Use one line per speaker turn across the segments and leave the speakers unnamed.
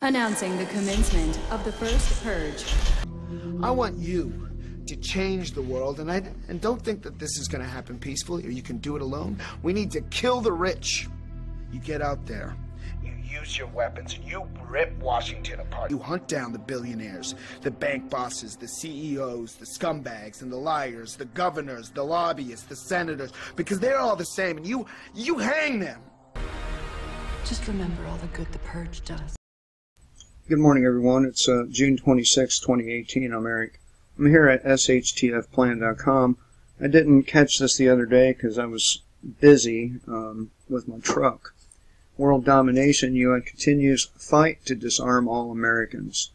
Announcing the commencement of the first purge.
I want you to change the world, and don't think that this is going to happen peacefully or you can do it alone. We need to kill the rich. You get out there, you use your weapons, and you rip Washington apart. You hunt down the billionaires, the bank bosses, the CEOs, the scumbags, and the liars, the governors, the lobbyists, the senators, because they're all the same, and you hang them.
Just remember all the good the purge does.
Good morning, everyone. It's June 26, 2018. I'm Eric. I'm here at shtfplan.com. I didn't catch this the other day because I was busy with my truck. World domination. UN continues fight to disarm all Americans.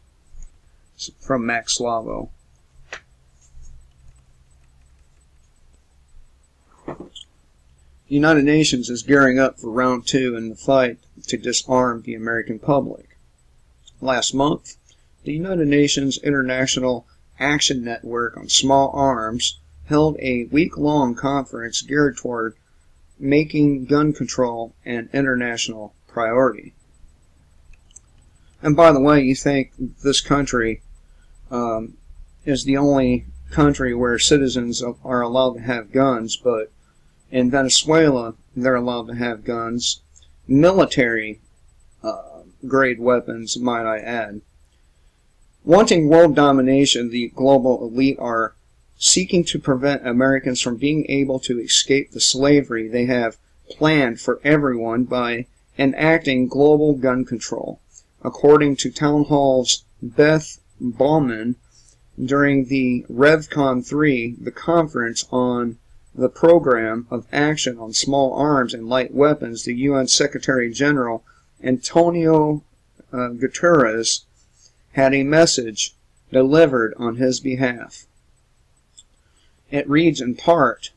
It's from Max Slavo. The United Nations is gearing up for round 2 in the fight to disarm the American public. Last month, the United Nations International Action Network on Small Arms held a week-long conference geared toward making gun control an international priority. And by the way, you think this country is the only country where citizens are allowed to have guns, but in Venezuela, they're allowed to have guns, military grade weapons, might I add. Wanting world domination, the global elite are seeking to prevent Americans from being able to escape the slavery they have planned for everyone by enacting global gun control. According to Town Hall's Beth Baumann, during the RevCon 3, the conference on the Program of Action on Small Arms and Light Weapons, the UN Secretary General Antonio Guterres had a message delivered on his behalf. It reads in part,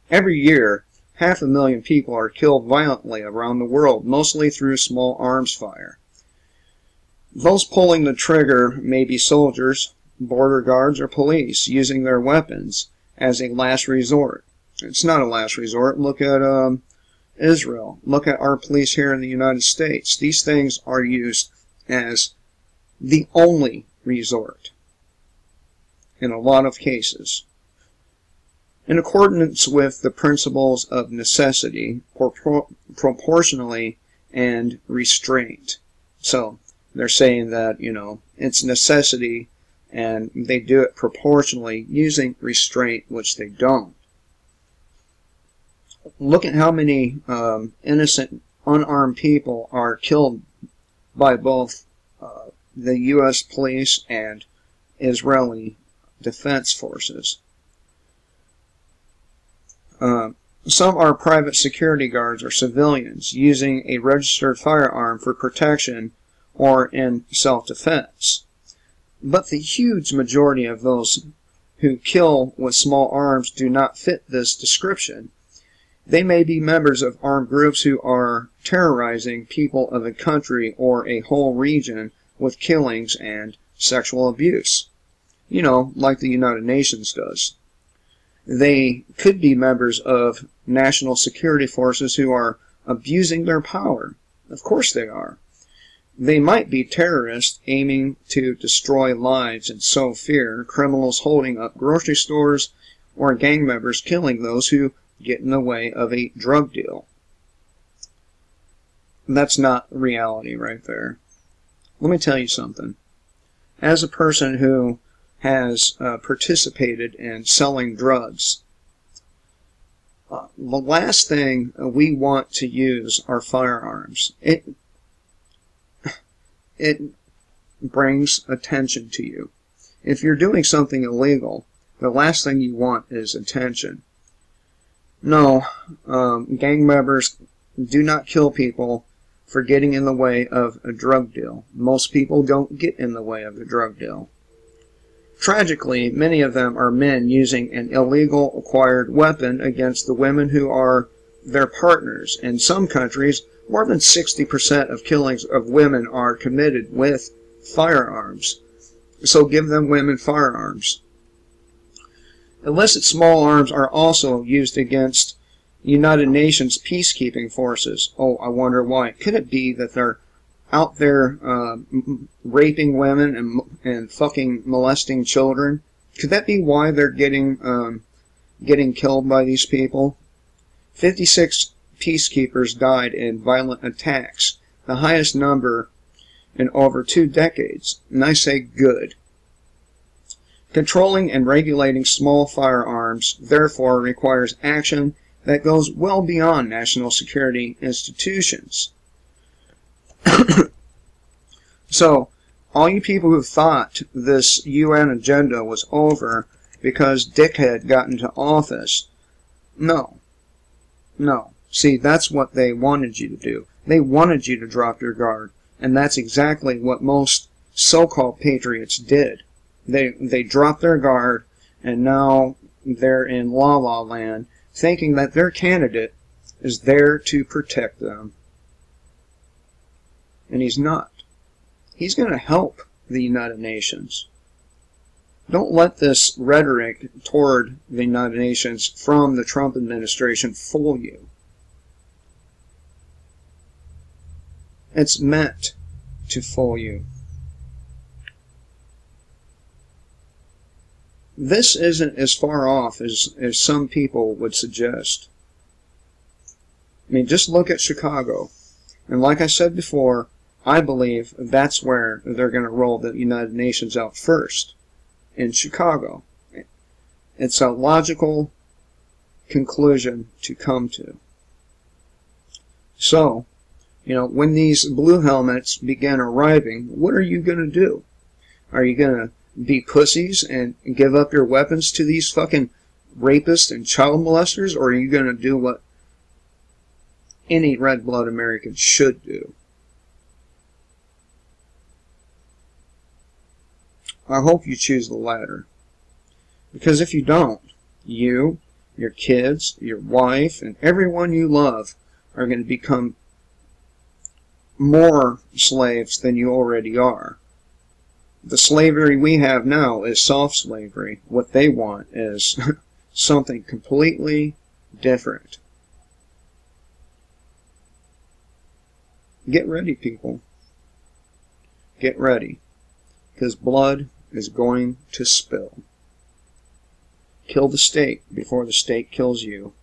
every year, 500,000 people are killed violently around the world, mostly through small arms fire. Those pulling the trigger may be soldiers, border guards, or police using their weapons as a last resort. It's not a last resort. Look at Israel. Look at our police here in the United States. These things are used as the only resort in a lot of cases. In accordance with the principles of necessity, proportionally, and restraint. So, they're saying that, it's necessity, and they do it proportionally using restraint, which they don't. Look at how many innocent, unarmed people are killed by both the U.S. police and Israeli defense forces. Some are private security guards or civilians using a registered firearm for protection or in self-defense. But the huge majority of those who kill with small arms do not fit this description. They may be members of armed groups who are terrorizing people of a country or a whole region with killings and sexual abuse. Like the United Nations does. They could be members of national security forces who are abusing their power. Of course they are. They might be terrorists aiming to destroy lives and sow fear, criminals holding up grocery stores, or gang members killing those who get in the way of a drug deal. That's not reality right there. Let me tell you something. As a person who has participated in selling drugs, the last thing we want to use are firearms. It brings attention to you. If you're doing something illegal, the last thing you want is attention. No, gang members do not kill people for getting in the way of a drug deal. Most people don't get in the way of a drug deal. Tragically, many of them are men using an illegal acquired weapon against the women who are their partners. In some countries, more than 60% of killings of women are committed with firearms. So give them women firearms. Illicit small arms are also used against United Nations peacekeeping forces. Oh, I wonder why. Could it be that they're out there raping women and fucking molesting children? Could that be why they're getting killed by these people? 56 peacekeepers died in violent attacks, the highest number in over 2 decades. And I say good. Controlling and regulating small firearms, therefore, requires action that goes well beyond national security institutions. So, all you people who thought this UN agenda was over because Dickhead got into office, no. No. See, that's what they wanted you to do. They wanted you to drop your guard, and that's exactly what most so-called patriots did. They dropped their guard, and now they're in la-la land, thinking that their candidate is there to protect them. And he's not. He's going to help the United Nations. Don't let this rhetoric toward the United Nations from the Trump administration fool you. It's meant to fool you. This isn't as far off as some people would suggest. I mean, just look at Chicago. And like I said before, I believe that's where they're going to roll the United Nations out first. In Chicago. It's a logical conclusion to come to. So, you know, when these blue helmets begin arriving, what are you going to do? Are you going to be pussies and give up your weapons to these fucking rapists and child molesters? Or are you going to do what any red-blood American should do? I hope you choose the latter. Because if you don't, you, your kids, your wife, and everyone you love are going to become more slaves than you already are. The slavery we have now is soft slavery. What they want is something completely different. Get ready, people. Get ready. Because blood is going to spill. Kill the state before the state kills you.